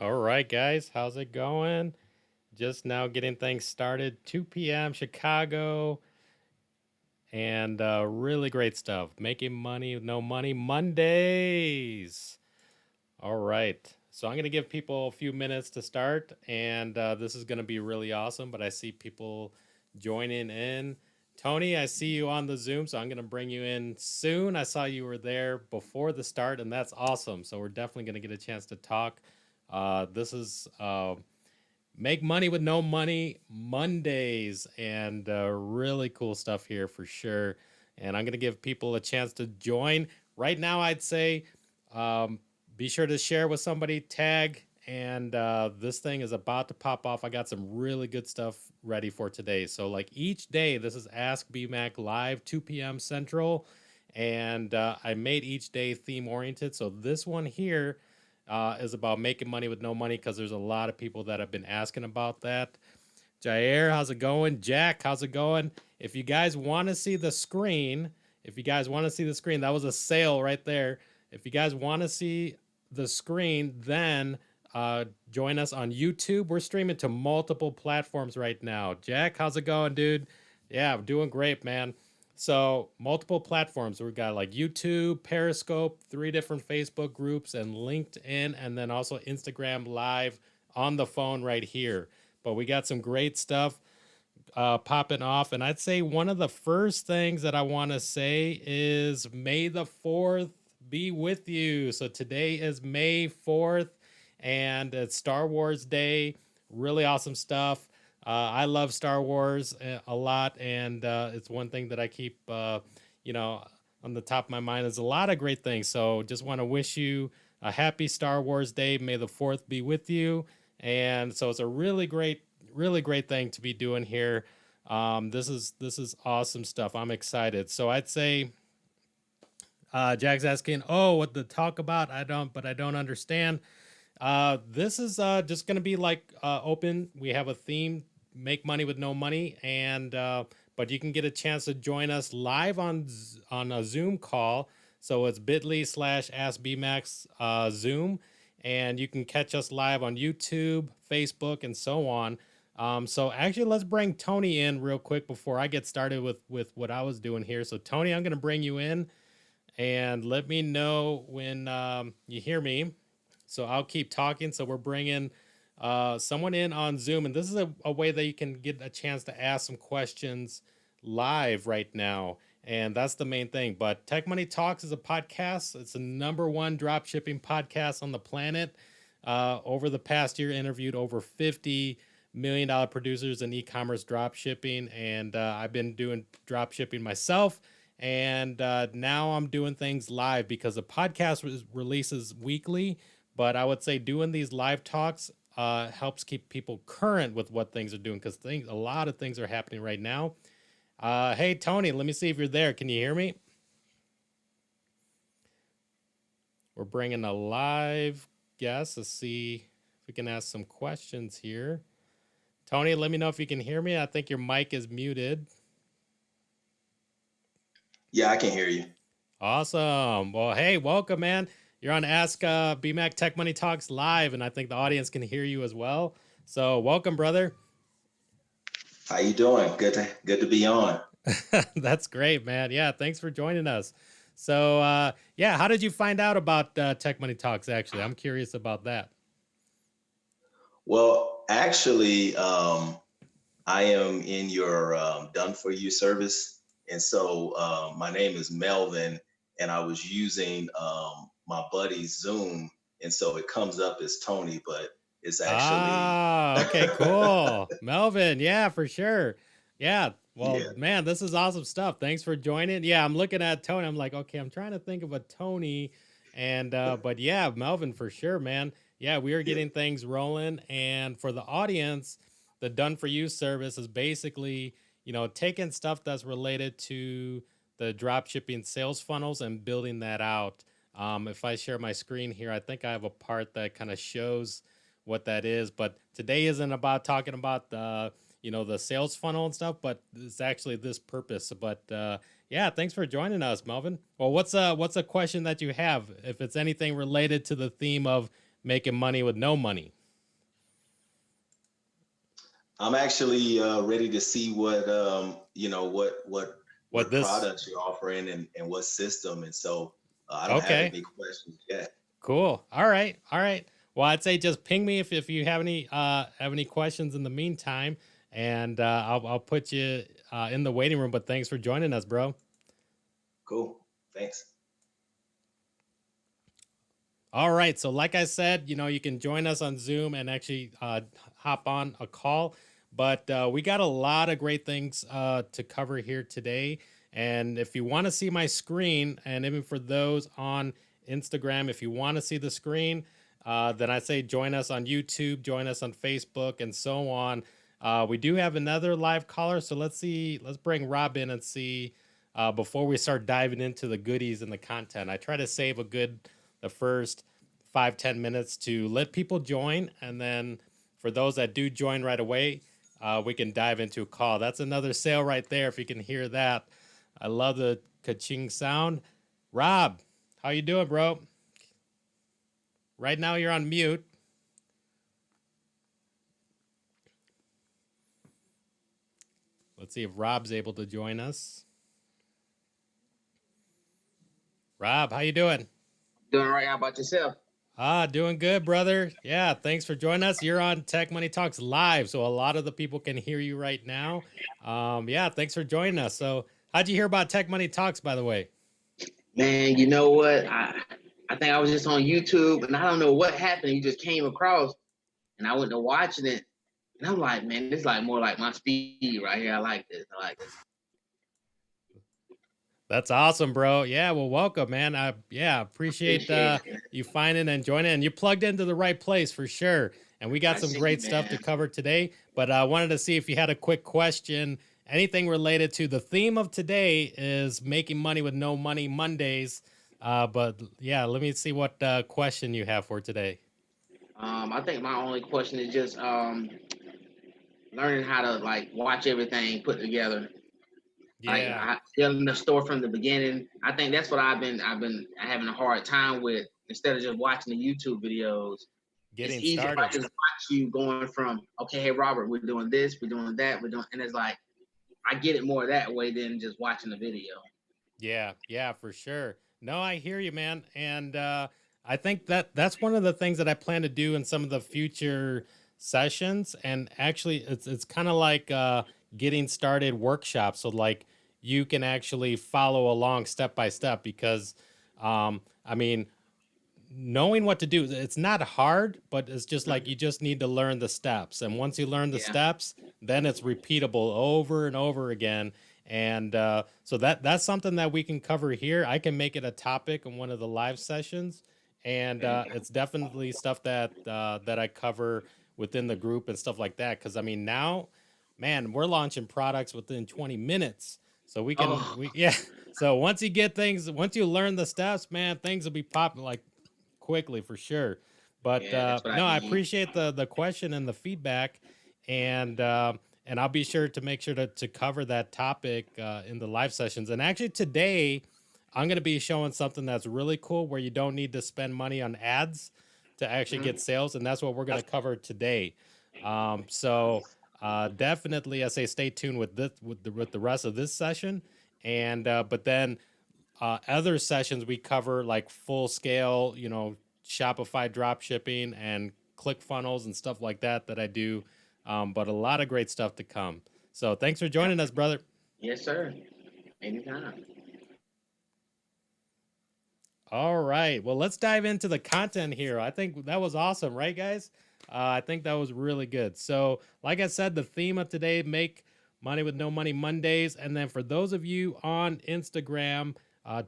All right, guys, how's it going? Just now getting things started, 2 p.m. Chicago, and really great stuff. Making money with no money Mondays. All right, so I'm going to give people a few minutes to start, and this is going to be really awesome. But I see people joining in. Tony, I see you on the Zoom, so I'm going to bring you in soon. I saw you were there before the start, and that's awesome. So we're definitely going to get a chance to talk. This is Make Money with No Money Mondays, and really cool stuff here for sure. And I'm going to give people a chance to join. Right now, I'd say um, be sure to share with somebody, tag, and this thing is about to pop off. I got some really good stuff ready for today. So, like each day, this is Ask BMac Live, 2 p.m. Central. And I made each day theme oriented. So, this one here is about making money with no money because there's a lot of people that have been asking about that. Jair, how's it going? Jack, how's it going? If you guys want to see the screen, that was a sale right there. If you guys want to see the screen, then join us on YouTube. We're streaming to multiple platforms right now. Jack, how's it going, dude? Yeah, I'm doing great, man. So multiple platforms. We've got like YouTube, Periscope, 3 different Facebook groups, and LinkedIn, and then also Instagram Live on the phone right here. But we got some great stuff popping off. And I'd say one of the first things that I want to say is May the 4th be with you. So today is May 4th, and it's Star Wars Day. Really awesome stuff. I love Star Wars a lot, and it's one thing that I keep, you know, on the top of my mind. There's a lot of great things. So just want to wish you a happy Star Wars Day. May the 4th be with you. And so it's a really great thing to be doing here. This is awesome stuff. I'm excited. So I'd say Jack's asking, "Oh, what the talk about?" I don't understand. This is just going to be like open. We have a theme: make money with no money, and but you can get a chance to join us live on a Zoom call. So it's bit.ly/askbmax Zoom, and you can catch us live on YouTube, Facebook, and so on. So actually, let's bring Tony in real quick before I get started with what I was doing here. So Tony, I'm going to bring you in, and let me know when you hear me. So I'll keep talking. So we're bringing someone in on Zoom, and this is a way that you can get a chance to ask some questions live right now. And that's the main thing. But Tech Money Talks is a podcast. It's the number one drop shipping podcast on the planet. Over the past year, interviewed over $50 million producers in e-commerce drop shipping, and I've been doing drop shipping myself. And now I'm doing things live because the podcast releases weekly. But I would say doing these live talks helps keep people current with what things are doing because a lot of things are happening right now. Hey, Tony, let me see if you're there. Can you hear me? We're bringing a live guest to see if we can ask some questions here. Tony, let me know if you can hear me. I think your mic is muted. Yeah, I can hear you. Awesome. Well, hey, welcome, man. You're on Ask BMac Tech Money Talks live, and I think the audience can hear you as well. So, welcome, brother. How you doing? Good to be on. That's great, man. Yeah, thanks for joining us. So, yeah, how did you find out about Tech Money Talks? Actually, I'm curious about that. Well, actually, I am in your done for you service, and so my name is Melvin, and I was using my buddy's Zoom, and so it comes up as Tony, but it's actually Ah, okay, cool. Melvin, yeah, for sure. Yeah, well, yeah. man, this is awesome stuff. Thanks for joining. Yeah, I'm looking at Tony. I'm like, okay, I'm trying to think of a Tony. And but yeah, Melvin for sure, man. Yeah, we are Yeah. getting things rolling. And for the audience, the Done For You service is basically, taking stuff that's related to the drop shipping sales funnels and building that out. If I share my screen here, I think I have a part that kind of shows what that is. But today isn't about talking about the sales funnel and stuff, but it's actually this purpose. But yeah, thanks for joining us, Melvin. Well, what's a question that you have? If it's anything related to the theme of making money with no money? I'm actually ready to see what What what this? products you're offering and what system. And so I don't have Okay. any questions yet. Cool. All right. All right. Well, I'd say just ping me if you have any questions in the meantime, and I'll put you in the waiting room. But thanks for joining us, bro. Cool. Thanks. All right. So, like I said, you can join us on Zoom and actually hop on a call. But we got a lot of great things to cover here today. And if you want to see my screen, and even for those on Instagram, if you want to see the screen, then I say join us on YouTube, join us on Facebook, and so on. We do have another live caller. So let's see. Let's bring Rob in and see before we start diving into the goodies and the content. I try to save the first 5-10 minutes to let people join, and then for those that do join right away, we can dive into a call. That's another sale right there. If you can hear that, I love the ka-ching sound. Rob, how you doing, bro? Right now you're on mute. Let's see if Rob's able to join us. Rob, how you doing? Doing all right. How about yourself? Doing good, brother. Yeah, thanks for joining us. You're on Tech Money Talks live, so a lot of the people can hear you right now. Yeah, thanks for joining us. So, how'd you hear about Tech Money Talks, by the way? Man, you know what? I think I was just on YouTube and I don't know what happened. You just came across and I went to watching it. And I'm like, man, this is like more like my speed right here. I like this. I like this. That's awesome, bro. Yeah, well, welcome, man. I appreciate Appreciate it. you finding and joining, and you plugged into the right place for sure. And we got I some see great you, stuff to man. cover today. But I wanted to see if you had a quick question, anything related to the theme of today is making money with no money Mondays. But yeah, let me see what question you have for today. I think my only question is just learning how to like watch everything put together. Like Yeah, still in the store from the beginning. I think that's what I've been having a hard time with. Instead of just watching the YouTube videos, it's getting easy if I started. just watch you going from, okay, hey Robert, we're doing this, we're doing that, we're doing, and it's like I get it more that way than just watching the video. Yeah, for sure. No, I hear you, man. And I think that's one of the things that I plan to do in some of the future sessions. And actually, it's kind of like getting started workshops. So like you can actually follow along step by step because, I mean, knowing what to do, it's not hard, but it's just like you Mhm. just need to learn the steps, and once you learn the Yeah. steps, then it's repeatable over and over again. And so that's something that we can cover here. I can make it a topic in one of the live sessions, and Okay. it's definitely stuff that I cover within the group and stuff like that, because I mean now, man, we're launching products within 20 minutes, so we can Oh, we yeah. So once you learn the steps, man, things will be popping like quickly for sure. But yeah, that's what I no, I need. appreciate the question and the feedback, and I'll be sure to make sure to cover that topic in the live sessions. And actually today, I'm going to be showing something that's really cool where you don't need to spend money on ads to actually get Mhm. sales, and that's what we're going to cover today. So definitely, I say stay tuned with this with the rest of this session, and but then other sessions we cover like full scale, Shopify drop shipping and ClickFunnels and stuff like that I do. But a lot of great stuff to come. So thanks for Yeah. joining us, brother. Yes, sir. Anytime. All right. Well, let's dive into the content here. I think that was awesome, right, guys? I think that was really good. So, like I said, the theme of today, make money with no money Mondays. And then for those of you on Instagram,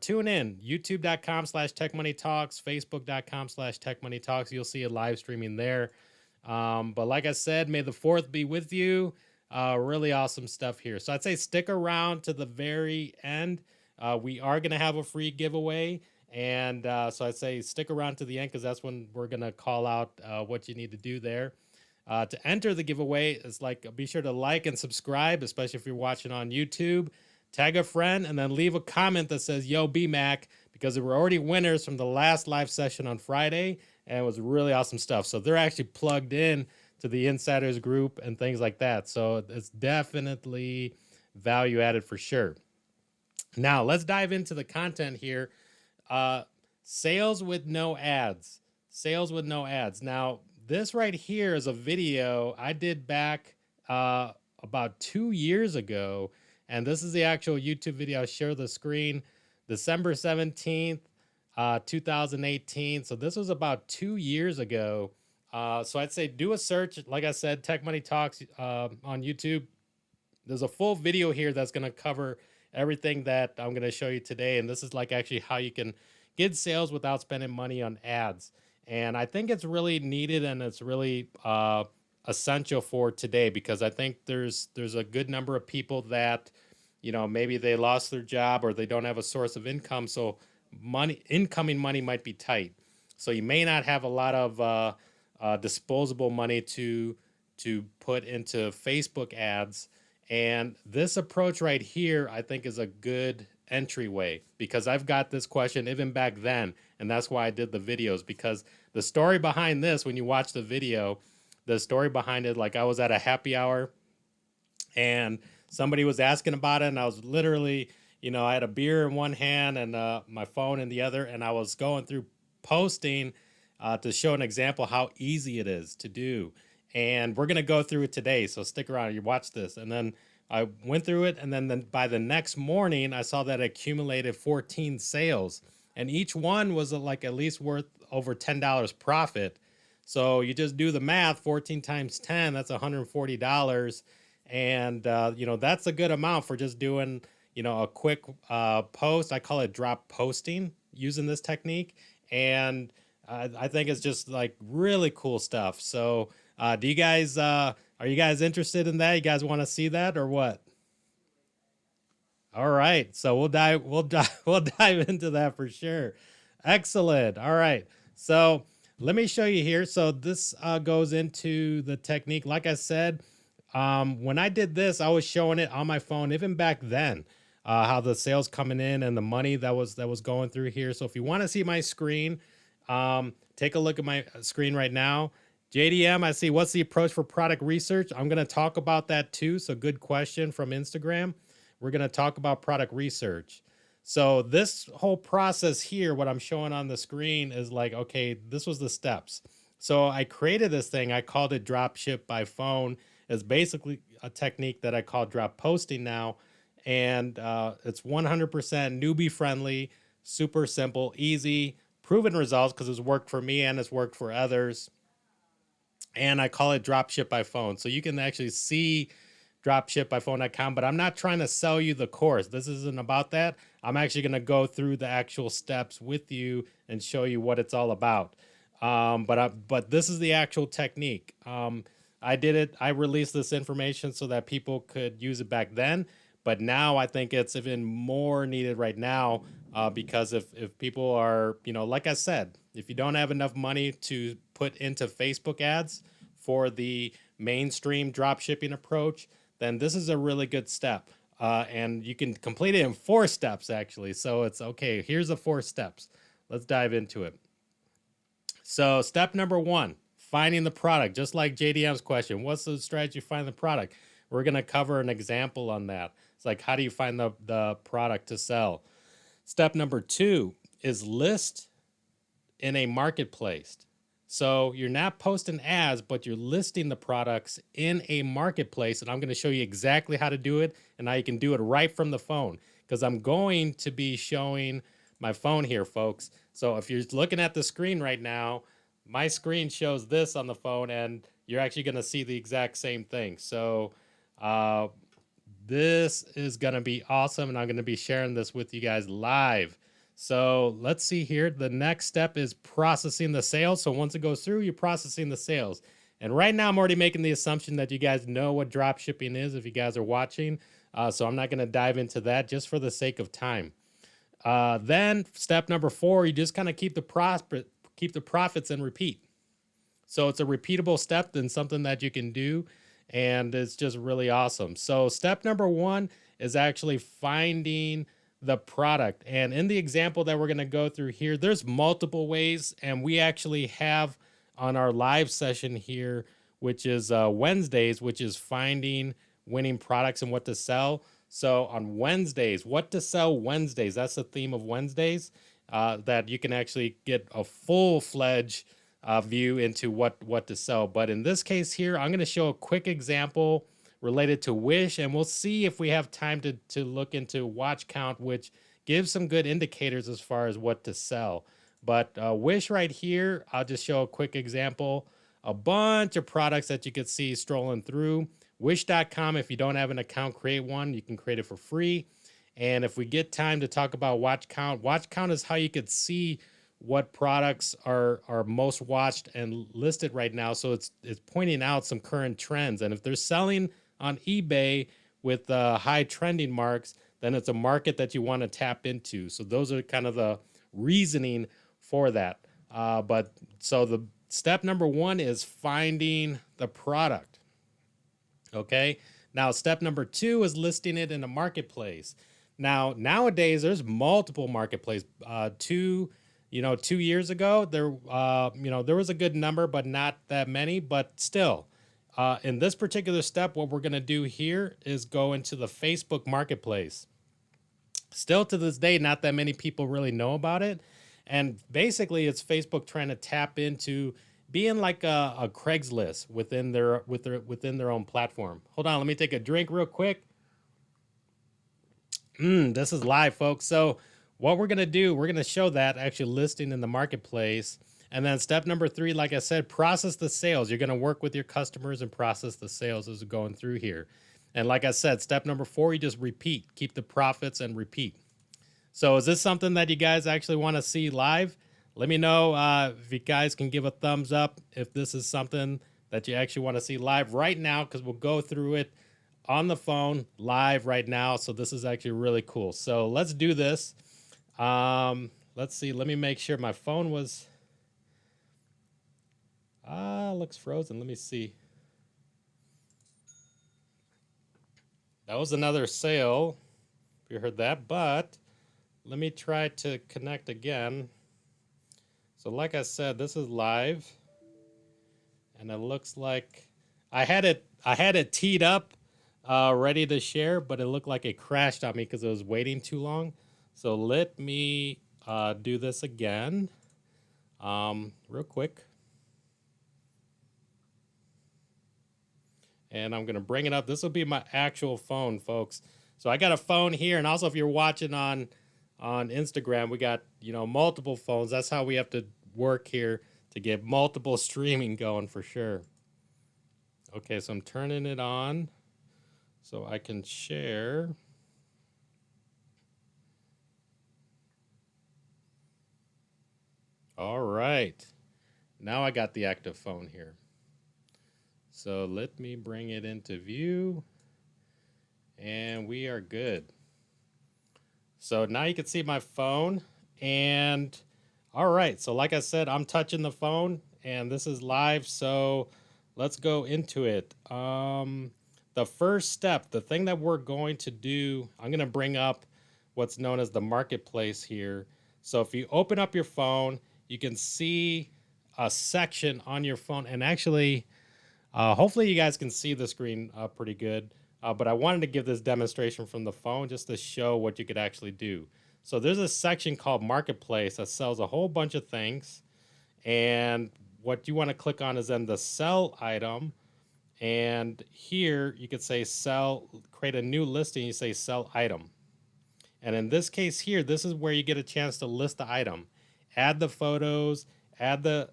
tune in youtube.com/tech money talks, facebook.com/tech money talks. You'll see it live streaming there. But like I said, may the fourth be with you. Really awesome stuff here. So I'd say stick around to the very end. We are going to have a free giveaway. And so I'd say stick around to the end because that's when we're going to call out what you need to do there. To enter the giveaway, is like be sure to like and subscribe, especially if you're watching on YouTube. Tag a friend and then leave a comment that says "Yo, BMac," because there were already winners from the last live session on Friday, and it was really awesome stuff. So they're actually plugged in to the insiders group and things like that. So it's definitely value added for sure. Now let's dive into the content here. Uh, Sales with no ads. Sales with no ads. Now this right here is a video I did back about 2 years ago, and this is the actual YouTube video. I'll share the screen. December 17th, 2018. So this was about 2 years ago. So I'd say do a search. Like I said, Tech Money Talks on YouTube. There's a full video here that's going to cover everything that I'm going to show you today. And this is like actually how you can get sales without spending money on ads. And I think it's really needed, and it's really essential for today, because I think there's a good number of people that, maybe they lost their job or they don't have a source of income. So incoming money might be tight. So you may not have a lot of disposable money to put into Facebook ads. And this approach right here, I think, is a good entryway, because I've got this question even back then. And that's why I did the videos, because the story behind this, when you watch the video, the story behind it, like I was at a happy hour and somebody was asking about it. And I was literally, I had a beer in one hand and my phone in the other. And I was going through posting to show an example how easy it is to do. And we're going to go through it today. So stick around, you watch this. And then I went through it. And then by the next morning, I saw that it accumulated 14 sales. And each one was like at least worth over $10 profit. So you just do the math, 14 times 10, that's $140. And, that's a good amount for just doing, a quick post. I call it drop posting using this technique. And I think it's just like really cool stuff. So do you guys, are you guys interested in that? You guys want to see that or what? All right. So we'll dive into that for sure. Excellent. All right. So let me show you here. So this goes into the technique. Like I said, when I did this, I was showing it on my phone, even back then, how the sales coming in and the money that was going through here. So if you want to see my screen, take a look at my screen right now. JDM, I see, what's the approach for product research? I'm going to talk about that too. So good question from Instagram. We're going to talk about product research. So this whole process here, what I'm showing on the screen is like, okay, this was the steps. So I created this thing. I called it Dropship by phone. It's basically a technique that I call drop posting now. And it's 100% newbie friendly, super simple, easy, proven results, because it's worked for me and it's worked for others. And I call it Dropship by phone. So you can actually see dropshipbyphone.com, but I'm not trying to sell you the course. This isn't about that. I'm actually going to go through the actual steps with you and show you what it's all about. But this is the actual technique. I did it. I released this information so that people could use it back then. But now I think it's even more needed right now because if people are, like I said, if you don't have enough money to put into Facebook ads for the mainstream drop shipping approach, then this is a really good step. And you can complete it in 4 steps, actually. So it's okay. Here's the 4 steps. Let's dive into it. So step number 1, finding the product. Just like JDM's question, what's the strategy to find the product? We're going to cover an example on that. It's like, how do you find the product to sell? Step number 2 is list in a marketplace. So you're not posting ads, but you're listing the products in a marketplace. And I'm going to show you exactly how to do it and how you can do it right from the phone, because I'm going to be showing my phone here, folks. So if you're looking at the screen right now, my screen shows this on the phone, and you're actually going to see the exact same thing. So this is going to be awesome, and I'm going to be sharing this with you guys live. So let's see here. The next step is processing the sales. So once it goes through, you're processing the sales. And right now I'm already making the assumption that you guys know what drop shipping is if you guys are watching. So I'm not going to dive into that just for the sake of time. Then step number 4, you just kind of keep the profits and repeat. So it's a repeatable step and something that you can do. And it's just really awesome. So step number 1 is actually finding the product. And in the example that we're going to go through here, there's multiple ways, and we actually have on our live session here, which is Wednesdays, which is finding winning products and what to sell. So on Wednesdays, what to sell Wednesdays, that's the theme of Wednesdays, that you can actually get a full-fledged view into what to sell. But in this case here, I'm going to show a quick example related to Wish, and we'll see if we have time to look into watch count, which gives some good indicators as far as what to sell. But Wish right here, I'll just show a quick example. A bunch of products that you could see strolling through. Wish.com, if you don't have an account, create one. You can create it for free. And if we get time to talk about watch count is how you could see what products are most watched and listed right now. So it's pointing out some current trends. And if they're selling on eBay with high trending marks, then it's a market that you want to tap into. So those are kind of the reasoning for that. But so the step number one is finding the product. Okay. Now, step number two is listing it in a marketplace. Now, nowadays, there's multiple marketplaces. 2 years ago, there was a good number, but not that many. But still, in this particular step, what we're going to do here is go into the Facebook marketplace. Still to this day, not that many people really know about it. And basically, it's Facebook trying to tap into being like a Craigslist within their own platform. Hold on, let me take a drink real quick. This is live, folks. So what we're gonna do, we're gonna show that actually listing in the marketplace. And then step number three, like I said, process the sales. You're gonna work with your customers and process the sales as we're going through here. And like I said, step number four, you just repeat, keep the profits and repeat. So is this something that you guys actually want to see live? Let me know if you guys can give a thumbs up if this is something that you actually want to see live right now, because we'll go through it on the phone live right now. So this is actually really cool. So let's do this. Let's see. Let me make sure my phone was... looks frozen. Let me see. That was another sale, if you heard that, but let me try to connect again. So like I said, this is live, and it looks like I had it teed up, ready to share, but it looked like it crashed on me because it was waiting too long. So let me do this again, real quick. And I'm gonna bring it up. This will be my actual phone, folks. So I got a phone here, and also if you're watching on Instagram, we got multiple phones. That's how we have to work here to get multiple streaming going for sure. Okay, so I'm turning it on so I can share. All right, now I got the active phone here. So let me bring it into view, and we are good. So now you can see my phone, and all right. So like I said, I'm touching the phone, and this is live. So let's go into it. The first step, the thing that we're going to do, I'm going to bring up what's known as the marketplace here. So if you open up your phone, you can see a section on your phone, and actually, hopefully you guys can see the screen pretty good. But I wanted to give this demonstration from the phone just to show what you could actually do. So there's a section called Marketplace that sells a whole bunch of things. And what you want to click on is then the sell item. And here you could say sell, create a new listing. You say sell item. And in this case here, this is where you get a chance to list the item. Add the photos, add the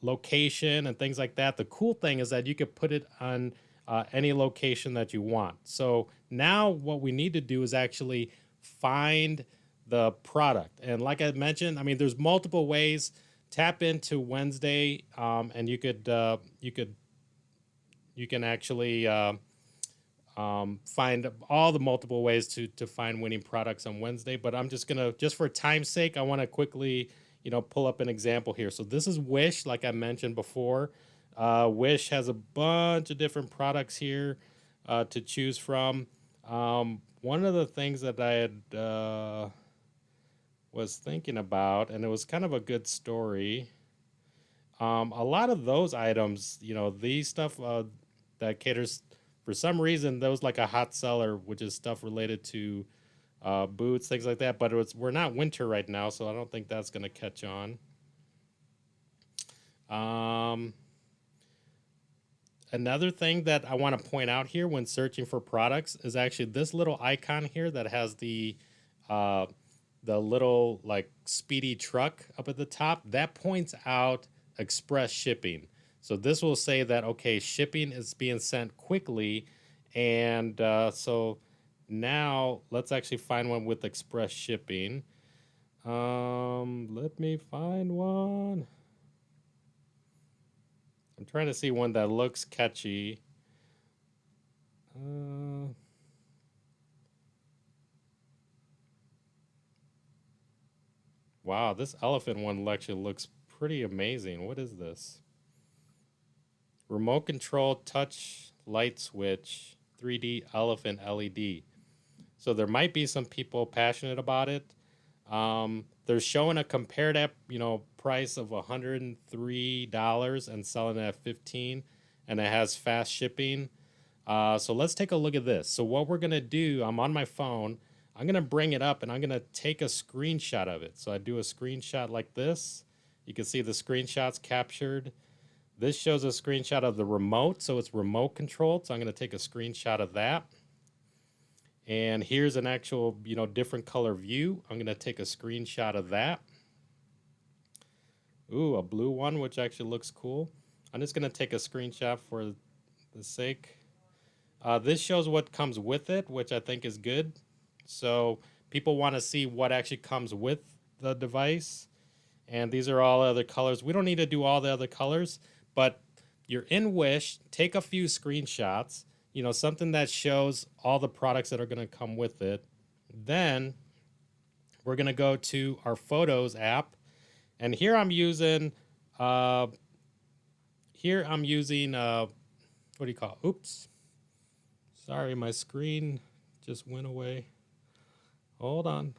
location and things like that. The cool thing is that you could put it on any location that you want. So now what we need to do is actually find the product. And like I mentioned, I mean, there's multiple ways. Tap into Wednesday, and you can actually find all the multiple ways to find winning products on Wednesday. But I'm just gonna, just for time's sake, I want to quickly pull up an example here. So this is Wish, like I mentioned before. Wish has a bunch of different products here to choose from. One of the things that I had was thinking about, and it was kind of a good story. A lot of those items, these stuff that caters for some reason, there was like a hot seller, which is stuff related to boots, things like that. But we're not winter right now, so I don't think that's going to catch on. Um, Another thing that I want to point out here when searching for products is actually this little icon here that has uh, the little like speedy truck up at the top. That points out express shipping. So this will say that, okay, shipping is being sent quickly. And so now let's actually find one with express shipping. Let me find one. I'm trying to see one that looks catchy. Uh, wow, this elephant one actually looks pretty amazing. What is this? Remote control touch light switch 3D elephant LED. So there might be some people passionate about it. They're showing a compared app, price of $103 and selling it at 15, and it has fast shipping. So let's take a look at this. So what we're gonna do, I'm on my phone. I'm gonna bring it up and I'm gonna take a screenshot of it. So I do a screenshot like this. You can see the screenshots captured. This shows a screenshot of the remote, so it's remote controlled. So I'm gonna take a screenshot of that. And here's an actual, different color view. I'm gonna take a screenshot of that. Ooh, a blue one, which actually looks cool. I'm just gonna take a screenshot for the sake. This shows what comes with it, which I think is good. So people want to see what actually comes with the device. And these are all other colors. We don't need to do all the other colors, but you're in Wish, take a few screenshots, something that shows all the products that are going to come with it. Then we're going to go to our Photos app. And here I'm using, what do you call it? Oops. Sorry, my screen just went away. Hold on.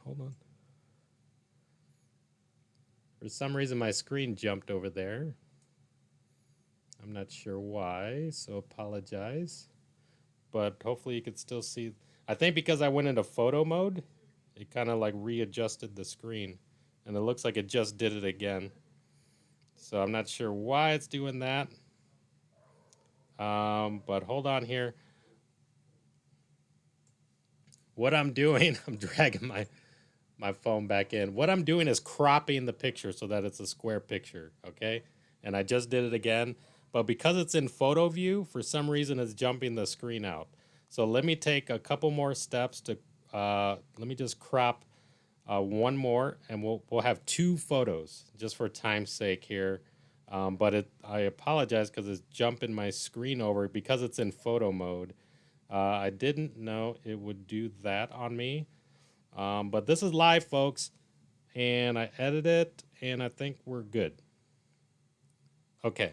For some reason, my screen jumped over there. I'm not sure why, so apologize. But hopefully you can still see. I think because I went into photo mode, it kind of like readjusted the screen. And it looks like it just did it again. So I'm not sure why it's doing that. But hold on here. What I'm doing, I'm dragging my phone back in. What I'm doing is cropping the picture so that it's a square picture, okay? And I just did it again, but because it's in photo view, for some reason it's jumping the screen out. So let me take a couple more steps to, let me just crop one more, and we'll have two photos just for time's sake here. But I apologize because it's jumping my screen over because it's in photo mode. I didn't know it would do that on me. But this is live, folks, and I edit it, and I think we're good. Okay,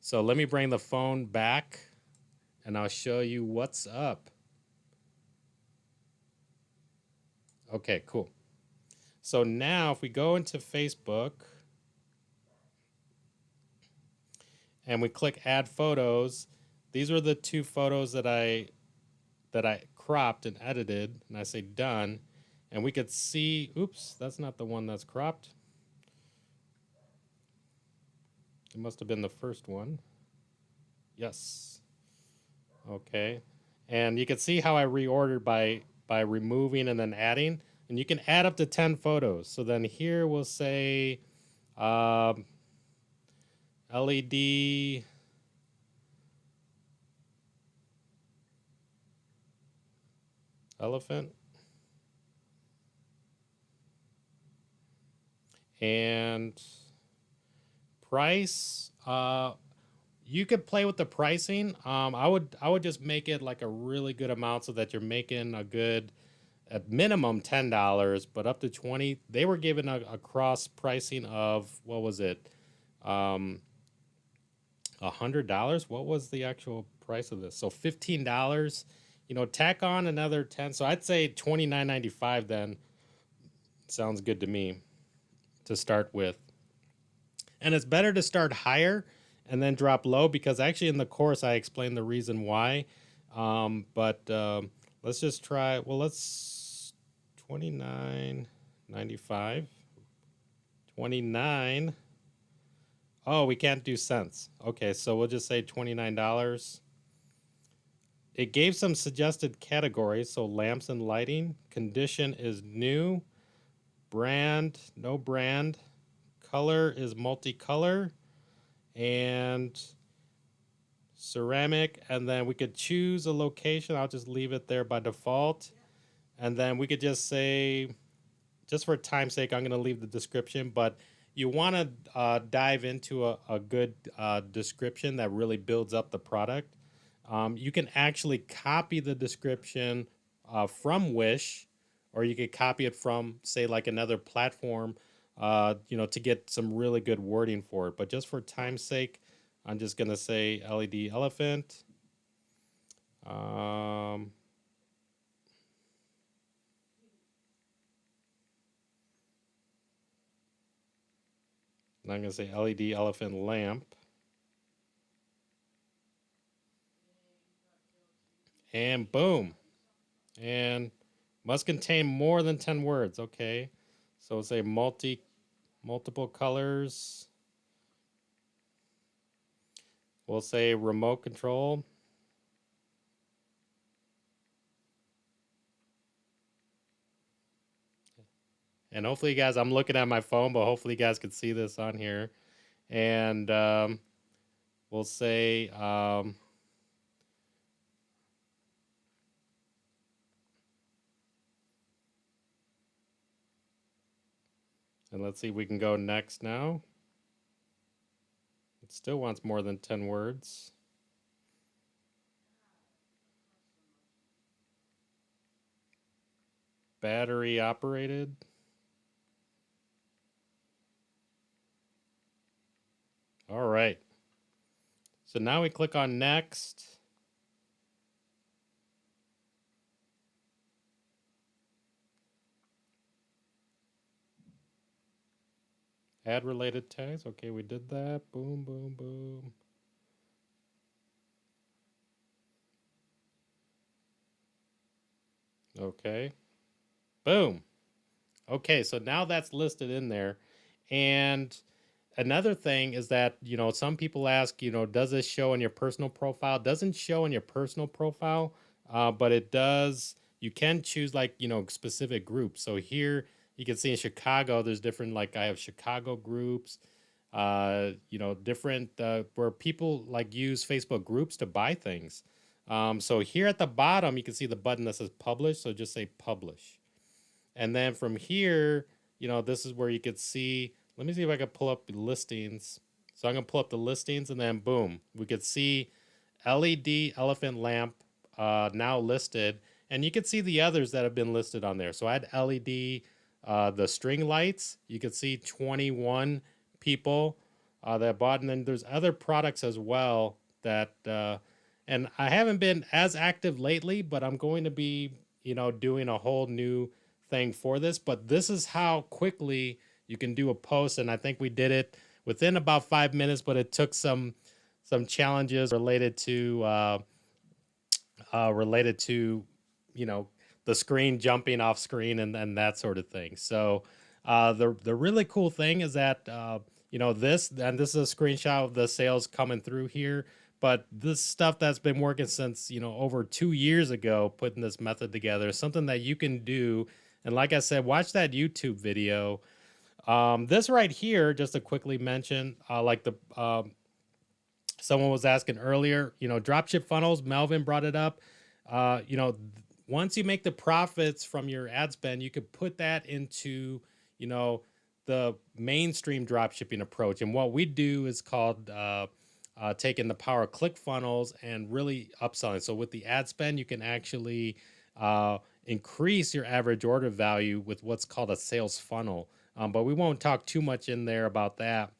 so let me bring the phone back, and I'll show you what's up. Okay, cool. So now if we go into Facebook and we click Add Photos, these are the two photos that I cropped and edited, and I say Done, and we could see, oops, that's not the one that's cropped. It must have been the first one. Yes. Okay. And you can see how I reordered by removing and then adding. And you can add up to 10 photos. So then here we'll say LED elephant. And price, you could play with the pricing. I would just make it like a really good amount so that you're making a good, at minimum $10, but up to 20. They were given a cross pricing of, what was it, $100. What was the actual price of this? So $15. tack on another 10. So I'd say $29.95 then sounds good to me to start with. And it's better to start higher and then drop low, because actually in the course I explained the reason why. But let's just try. Well, let's 29.95. 29. Oh, we can't do cents. Okay, so we'll just say $29. It gave some suggested categories. So lamps and lighting. Condition is new. Brand, no brand. Color is multicolor. And ceramic. And then we could choose a location. I'll just leave it there by default. And then we could just say, just for time's sake, I'm going to leave the description, but you want to dive into a good description that really builds up the product. You can actually copy the description from Wish, or you could copy it from, say, like another platform, to get some really good wording for it. But just for time's sake, I'm just going to say LED elephant. Um, and I'm going to say LED elephant lamp. And boom. And must contain more than 10 words. Okay. So we'll say multiple colors. We'll say remote control. And hopefully, you guys, I'm looking at my phone, but hopefully, you guys can see this on here. And we'll say and let's see if we can go next now. It still wants more than 10 words. Battery operated. All right. So now we click on next. Add related tags. Okay, we did that. Boom, boom, boom. Okay. Boom. Okay, so now that's listed in there. And another thing is that, some people ask, does this show on your personal profile? It doesn't show on your personal profile, but it does. You can choose like, specific groups. So here you can see in Chicago, there's different, like I have Chicago groups, different where people like use Facebook groups to buy things. So here at the bottom, you can see the button that says publish. So just say publish. And then from here, this is where you could see. Let me see if I can pull up the listings. So I'm going to pull up the listings, and then boom, we could see LED elephant lamp now listed. And you could see the others that have been listed on there. So I had LED, the string lights. You could see 21 people that bought. And then there's other products as well that, and I haven't been as active lately, but I'm going to be, doing a whole new thing for this. But this is how quickly you can do a post. And I think we did it within about 5 minutes, but it took some challenges related to you know the screen jumping off screen and that sort of thing. So the really cool thing is that this is a screenshot of the sales coming through here, but this stuff that's been working since over 2 years ago, putting this method together is something that you can do. And like I said, watch that YouTube video. This right here, just to quickly mention, like the someone was asking earlier, dropship funnels. Melvin brought it up. Once you make the profits from your ad spend, you could put that into, the mainstream dropshipping approach. And what we do is called taking the power of ClickFunnels and really upselling. So with the ad spend, you can actually increase your average order value with what's called a sales funnel. But we won't talk too much in there about that.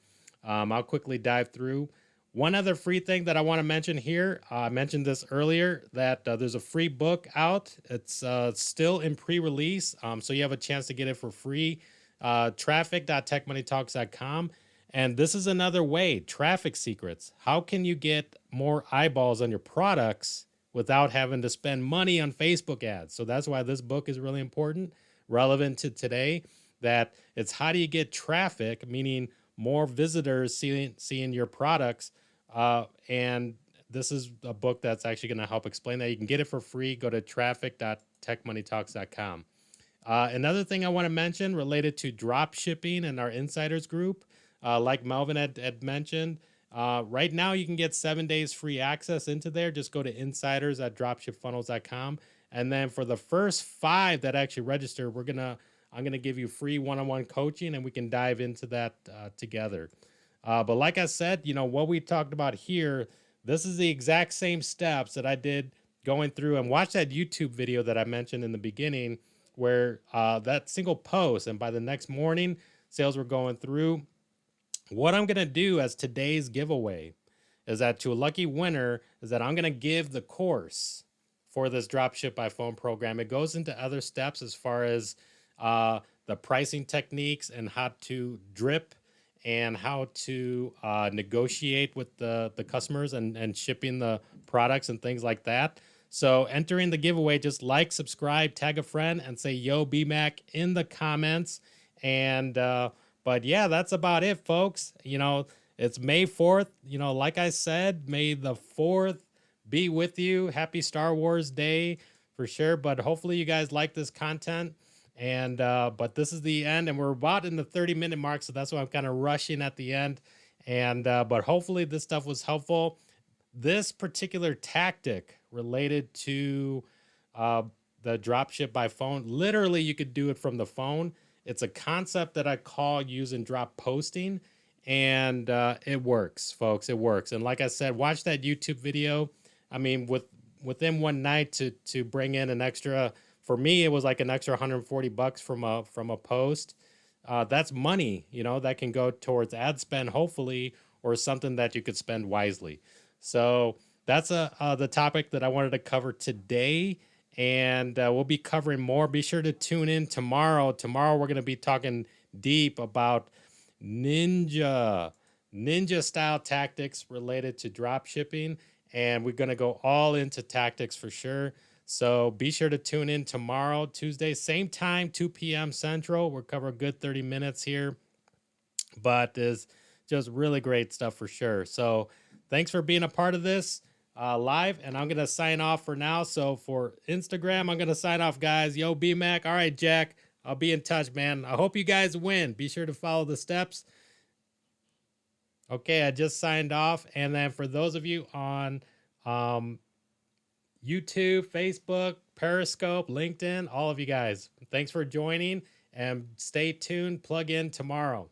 I'll quickly dive through. One other free thing that I want to mention here, I mentioned this earlier, that there's a free book out. It's still in pre-release, so you have a chance to get it for free. Traffic.techmoneytalks.com. And this is another way, traffic secrets. How can you get more eyeballs on your products without having to spend money on Facebook ads? So that's why this book is really important, relevant to today, that it's how do you get traffic, meaning more visitors seeing your products. And this is a book that's actually going to help explain that. You can get it for free. Go to traffic.techmoneytalks.com. Another thing I want to mention related to drop shipping and our insiders group, like Melvin had mentioned, right now you can get 7 days free access into there. Just go to insiders.dropshipfunnels.com. And then for the first 5 that actually register, I'm gonna give you free one-on-one coaching, and we can dive into that together. But like I said, what we talked about here, this is the exact same steps that I did going through, and watch that YouTube video that I mentioned in the beginning, where that single post, and by the next morning, sales were going through. What I'm going to do as today's giveaway is that to a lucky winner is that I'm going to give the course for this Dropship by Phone program. It goes into other steps as far as the pricing techniques and how to drip and how to negotiate with the customers and shipping the products and things like that. So entering the giveaway, just like, subscribe, tag a friend, and say yo BMAC in the comments. And but yeah, that's about it, folks. It's May 4th. Like I said, May the 4th be with you. Happy Star Wars Day for sure. But hopefully you guys like this content. And but this is the end, and we're about in the 30-minute mark, so that's why I'm kind of rushing at the end. And but hopefully this stuff was helpful. This particular tactic related to the dropship by phone, literally you could do it from the phone. It's a concept that I call using drop posting, and it works, folks. It works. And like I said, watch that YouTube video. I mean, within one night to bring in an extra, for me, it was like an extra $140 from a post. That's money, that can go towards ad spend, hopefully, or something that you could spend wisely. So that's the topic that I wanted to cover today, and we'll be covering more. Be sure to tune in tomorrow. Tomorrow we're going to be talking deep about ninja style tactics related to drop shipping, and we're going to go all into tactics for sure. So be sure to tune in tomorrow, Tuesday, same time, 2 p.m. Central. We'll cover a good 30 minutes here, but it's just really great stuff for sure. So thanks for being a part of this live, and I'm going to sign off for now. So for Instagram, I'm going to sign off, guys. Yo, BMAC. All right, Jack, I'll be in touch, man. I hope you guys win. Be sure to follow the steps. Okay, I just signed off. And then for those of you on YouTube, Facebook, Periscope, LinkedIn, all of you guys, thanks for joining, and stay tuned. Plug in tomorrow.